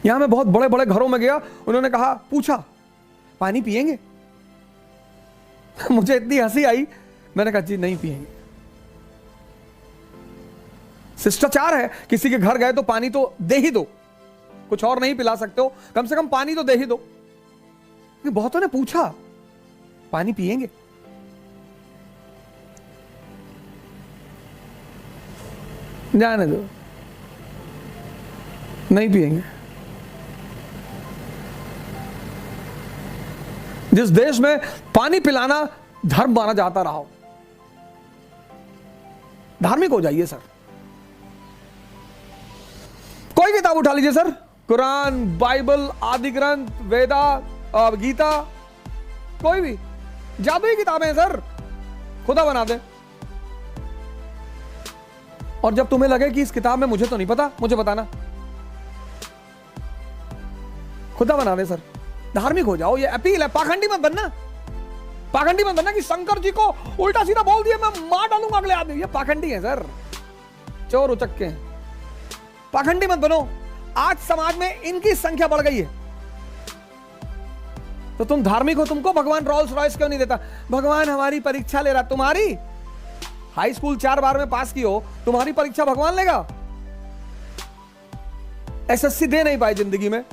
यहां मैं बहुत बड़े बड़े घरों में गया, उन्होंने कहा, पूछा पानी पिएंगे? मुझे इतनी हंसी आई, मैंने कहा जी नहीं पिएंगे। शिष्टाचार है, किसी के घर गए तो पानी तो दे ही दो, कुछ और नहीं पिला सकते हो, कम से कम पानी तो दे ही दो। बहुतों ने पूछा पानी पिएंगे? जाने दो, नहीं पिएंगे। जिस देश में पानी पिलाना धर्म माना जाता रहा हो, धार्मिक हो जाइए सर। कोई किताब उठा लीजिए सर, कुरान, बाइबल, आदि ग्रंथ, वेदा, गीता, कोई भी जादुई किताबें हैं सर, खुदा बना दे। और जब तुम्हें लगे कि इस किताब में मुझे तो नहीं पता, मुझे बताना, खुदा बना दे सर। धार्मिक हो जाओ, ये अपील है। पाखंडी मत बनना, पाखंडी मत बनना कि शंकर जी को उल्टा सीधा बोल दिया मैं मार डालूंगा अगले आदमी। ये पाखंडी है सर, चोर उचक्के हैं। पाखंडी मत बनो। आज समाज में इनकी संख्या बढ़ गई है, तो तुम धार्मिक हो, तुमको भगवान रोल्स रॉयस क्यों नहीं देता? भगवान हमारी परीक्षा ले रहा। तुम्हारी हाई स्कूल 4 बार में पास की हो, तुम्हारी परीक्षा भगवान लेगा? एसएससी दे नहीं पाए जिंदगी में,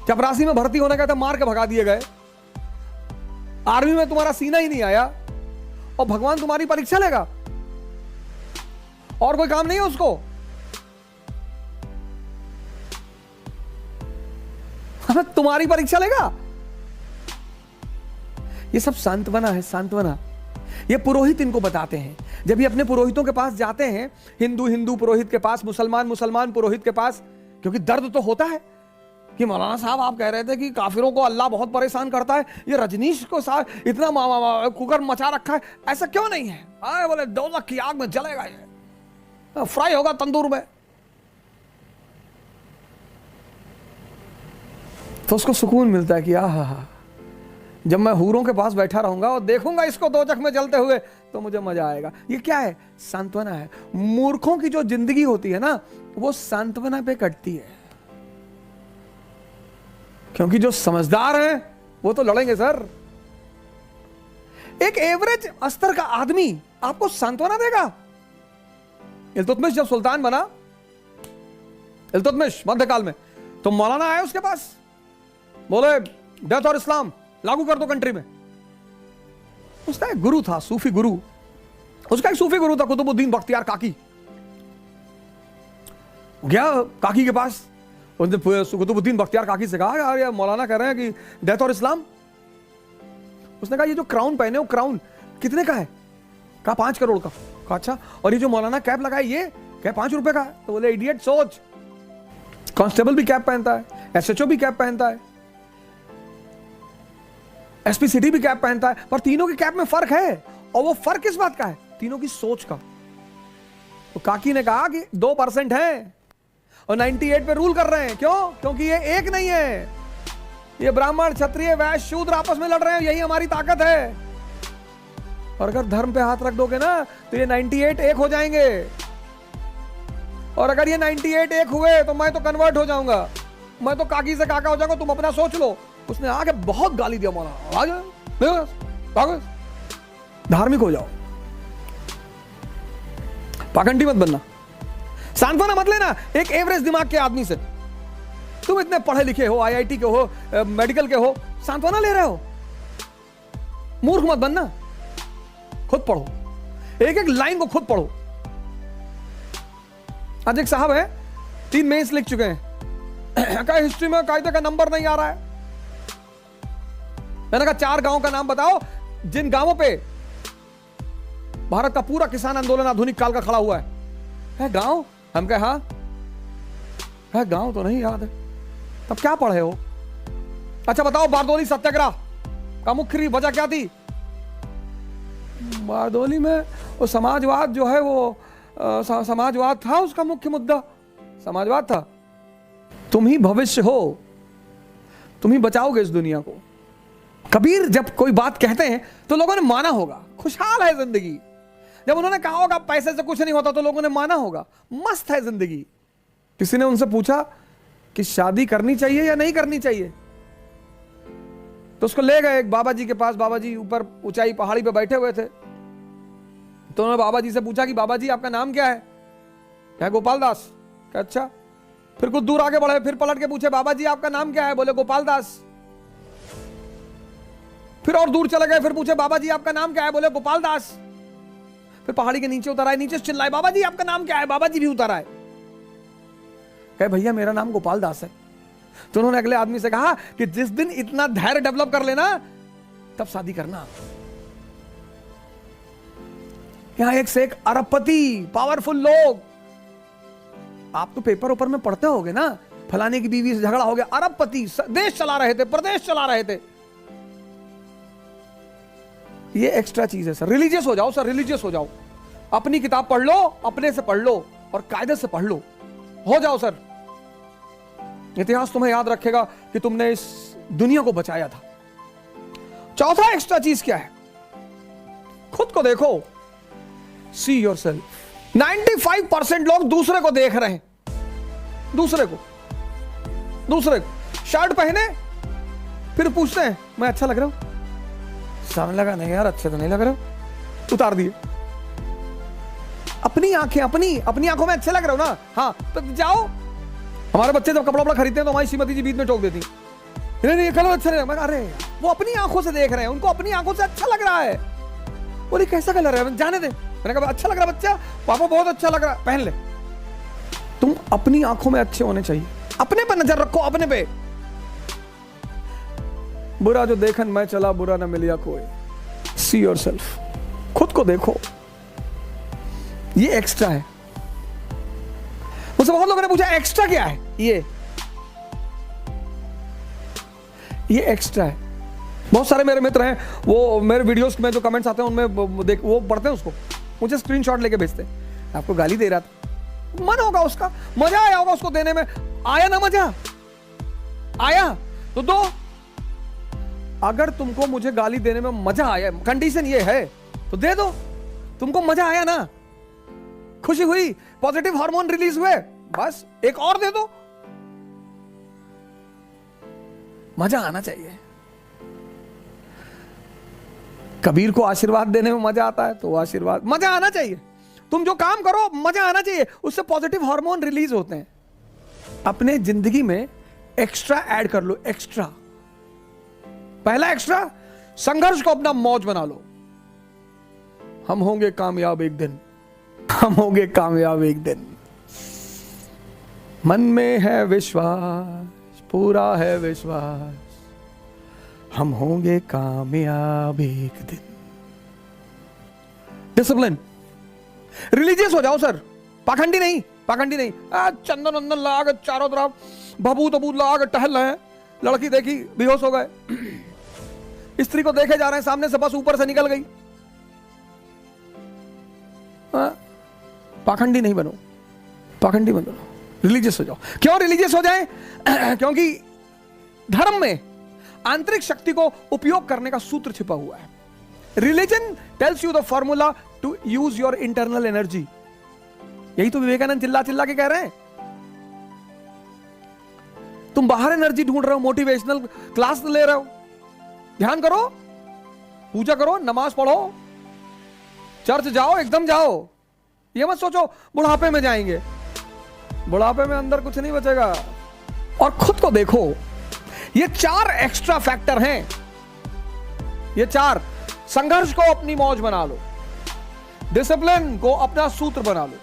चपरासी में भर्ती होने का था, मार के भगा दिए गए। आर्मी में तुम्हारा सीना ही नहीं आया और भगवान तुम्हारी परीक्षा लेगा? और कोई काम नहीं है उसको? तुम्हारी परीक्षा लेगा? ये सब सांत्वना है, सांत्वना। ये पुरोहित इनको बताते हैं। जब ये अपने पुरोहितों के पास जाते हैं, हिंदू हिंदू पुरोहित के पास, मुसलमान मुसलमान पुरोहित के पास, क्योंकि दर्द तो होता है कि मौलाना साहब आप कह रहे थे कि काफिरों को अल्लाह बहुत परेशान करता है, ये रजनीश को साहब इतना कुकर मचा रखा है, ऐसा क्यों नहीं है? आए बोले दोज़ख की आग में जलेगा, ये फ्राई होगा तंदूर में। तो उसको सुकून मिलता है कि आहा, जब मैं हूरों के पास बैठा रहूंगा और देखूंगा इसको दोजख में जलते हुए तो मुझे मजा आएगा। ये क्या है? सांत्वना है। मूर्खों की जो जिंदगी होती है ना, वो सांत्वना पे कटती है, क्योंकि जो समझदार हैं वो तो लड़ेंगे सर। एक एवरेज स्तर का आदमी आपको सांत्वना देगा। इल्तुतमिश जब सुल्तान बना, इल्तुतमिश मध्यकाल में, तो मौलाना आए उसके पास, बोले डेथ और इस्लाम लागू कर दो कंट्री में। उसका एक गुरु था, सूफी गुरु, उसका एक सूफी गुरु था कुतुबुद्दीन बख्तियार काकी। गया काकी के पास, कुतुबुद्दीन बख्तियार काकी से कहा, यार मौलाना कह रहे हैं कि डेथ और इस्लाम। उसने कहा ये जो क्राउन पहने हो, क्राउन कितने का है? कहा 5 करोड़ का। कहा अच्छा, और ये जो मौलाना कैप लगाए ये क्या 5 रुपए का है? तो बोले इडियट सोच, कांस्टेबल भी कैप पहनता है, एसएचओ भी कैप पहनता है, एसपी सिटी भी कैप पहनता है, पर तीनों की कैप में फर्क है। और वो फर्क किस बात का है? तीनों की सोच का। तो काकी ने कहा कि 2% है और 98 पे रूल कर रहे हैं। क्यों? क्योंकि ये एक नहीं है, ये ब्राह्मण क्षत्रिय वैश्य शूद्र आपस में लड़ रहे हैं, यही हमारी ताकत है। और अगर धर्म पे हाथ रख दोगे ना तो ये 98 एक हो जाएंगे, और अगर ये 98 एक हुए तो मैं तो कन्वर्ट हो जाऊंगा, मैं तो काकी से काका हो जाऊंगा, तुम अपना सोच लो। उसने आगे बहुत गाली दिया, मौलाना आगे धार्मिक हो जाओ, पाखंडी मत बनना, सांत्वना मत लेना एक एवरेज दिमाग के आदमी से। तुम इतने पढ़े लिखे हो, आईआईटी के हो, मेडिकल के हो, सांत्वना ले रहे हो। मूर्ख मत बनना, खुद पढ़ो, एक एक लाइन को खुद पढ़ो। आज एक साहब है 3 मेंस लिख चुके हैं, क्या हिस्ट्री में कायदे का नंबर नहीं आ रहा है। मैंने कहा 4 गांव का नाम बताओ जिन गांवों पे भारत का पूरा किसान आंदोलन आधुनिक काल का खड़ा हुआ है गांव? हम कहे हाँ है, गांव तो नहीं याद है। तब क्या पढ़े हो? अच्छा बताओ बारदोली सत्याग्रह का मुख्य वजह क्या थी? बारदोली में वो समाजवाद जो है वो समाजवाद था, उसका मुख्य मुद्दा समाजवाद था। तुम ही भविष्य हो, तुम ही बचाओगे इस दुनिया को। कबीर जब कोई बात कहते हैं तो लोगों ने माना होगा, खुशहाल है जिंदगी। जब उन्होंने कहा होगा पैसे से कुछ नहीं होता तो लोगों ने माना होगा, मस्त है जिंदगी। किसी ने उनसे पूछा कि शादी करनी चाहिए या नहीं करनी चाहिए। तो उसको ले गए एक बाबा जी के पास। बाबा जी ऊपर ऊंचाई पहाड़ी पे बैठे हुए थे। तो उन्होंने बाबा जी से पूछा कि बाबा जी आपका नाम क्या है? क्या गोपाल दास। क्या अच्छा। फिर कुछ दूर आगे बढ़े, फिर पलट के पूछे बाबा जी आपका नाम क्या है? बोले गोपाल दास। फिर और दूर चले गए, फिर पूछे बाबा जी आपका नाम क्या है? बोले गोपाल दास। फिर पहाड़ी के नीचे उतर आए, नीचे चिल्लाए बाबा जी आपका नाम क्या है? बाबा जी भी उतर आए, कहे भैया मेरा नाम गोपाल दास है। तो उन्होंने अगले आदमी से कहा कि जिस दिन इतना धैर्य डेवलप कर लेना तब शादी करना। यहां एक से एक अरबपति, पावरफुल लोग। आप तो पेपर ऊपर में पढ़ते होगे ना, फलाने की बीवी से झगड़ा हो गया, अरबपति, देश चला रहे थे, प्रदेश चला रहे थे। ये एक्स्ट्रा चीज है सर। रिलीजियस हो जाओ सर, रिलीजियस हो जाओ। अपनी किताब पढ़ लो, अपने से पढ़ लो और कायदे से पढ़ लो, हो जाओ सर। इतिहास तुम्हें याद रखेगा कि तुमने इस दुनिया को बचाया था। चौथा एक्स्ट्रा चीज क्या है? खुद को देखो, सी योरसेल्फ। 95% लोग दूसरे को देख रहे हैं, दूसरे को शर्ट पहने फिर पूछते हैं मैं अच्छा लग रहा हूं? सामने लगा नहीं यार, अच्छे तो नहीं लग रहा, उतार दिए। अपनी आंखें, अपनी आंखों में अच्छे लग रहे हो ना, हाँ तो जाओ। हमारे बच्चे जब कपड़ा खरीदते हैं तो हमारी श्रीमती जी बीच में टोक देती, नहीं ये कलर अच्छा नहीं लगा। अरे वो अपनी आंखों से देख रहे हैं, उनको अपनी आंखों से अच्छा लग रहा है। बोले कैसा कलर है, जाने दे। मैंने कहा अच्छा लग रहा बच्चा, पापा बहुत अच्छा लग रहा, पहन ले। तुम अपनी आंखों में अच्छे होने चाहिए, अपने पर नजर रखो, अपने पे। बुरा जो देखन मैं चला, बुरा ना मिलिया कोई। सी योरसेल्फ, खुद को देखो। ये एक्स्ट्रा है। मुझसे बहुत लोगों ने पूछा एक्स्ट्रा क्या है? ये एक्स्ट्रा है। बहुत सारे मेरे मित्र हैं, वो मेरे वीडियोस में जो कमेंट्स आते हैं उनमें वो पढ़ते हैं, उसको मुझे स्क्रीनशॉट लेके भेजते हैं। आपको गाली दे रहा था, मन होगा उसका, मजा आया होगा उसको देने में। आया ना मजा आया तो दो। अगर तुमको मुझे गाली देने में मजा आया, कंडीशन ये है तो दे दो। तुमको मजा आया ना, खुशी हुई, पॉजिटिव हार्मोन रिलीज हुए, बस एक और दे दो। मजा आना चाहिए। कबीर को आशीर्वाद देने में मजा आता है तो आशीर्वाद, मजा आना चाहिए। तुम जो काम करो मजा आना चाहिए, उससे पॉजिटिव हार्मोन रिलीज होते हैं। अपने जिंदगी में एक्स्ट्रा ऐड कर लो, एक्स्ट्रा। पहला एक्स्ट्रा, संघर्ष को अपना मौज बना लो। हम होंगे कामयाब एक दिन, हम होंगे कामयाब एक दिन। मन में है विश्वास, पूरा है विश्वास, हम होंगे कामयाब एक दिन। डिसिप्लिन, रिलीजियस हो जाओ सर, पाखंडी नहीं, पाखंडी नहीं। चंदन वंदन लगा के चारों तरफ भभूत अबूत लगा के टहल रहे हैं, लड़की देखी बेहोश हो गए, स्त्री को देखे जा रहे हैं सामने से, बस ऊपर से निकल गई। पाखंडी नहीं बनो, पाखंडी मत बनो, रिलीजियस हो जाओ। क्यों रिलीजियस हो जाए? क्योंकि धर्म में आंतरिक शक्ति को उपयोग करने का सूत्र छिपा हुआ है। Religion tells you the formula to use your internal energy. यही तो विवेकानंद चिल्ला चिल्ला के कह रहे हैं। तुम बाहर एनर्जी ढूंढ रहे हो, मोटिवेशनल क्लास ले रहे हो, ध्यान करो, पूजा करो, नमाज पढ़ो, चर्च जाओ, एकदम जाओ। ये मत सोचो बुढ़ापे में जाएंगे, बुढ़ापे में अंदर कुछ नहीं बचेगा। और खुद को देखो। ये 4 एक्स्ट्रा फैक्टर हैं, ये 4। संघर्ष को अपनी मौज बना लो, डिसिप्लिन को अपना सूत्र बना लो,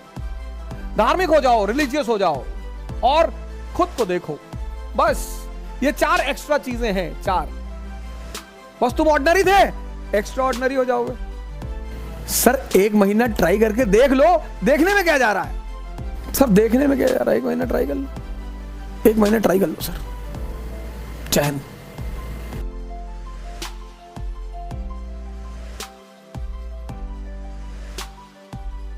धार्मिक हो जाओ, रिलीजियस हो जाओ और खुद को देखो। बस ये 4 एक्स्ट्रा चीजें हैं, 4। बस तुम ऑर्डिनरी थे, एक्स्ट्रा ऑर्डिनरी हो जाओगे। सर 1 महीना ट्राई करके देख लो, देखने में क्या जा रहा है? सर देखने में क्या जा रहा है? 1 महीना ट्राई कर लो, 1 महीना ट्राई कर लो सर। जय हिंद।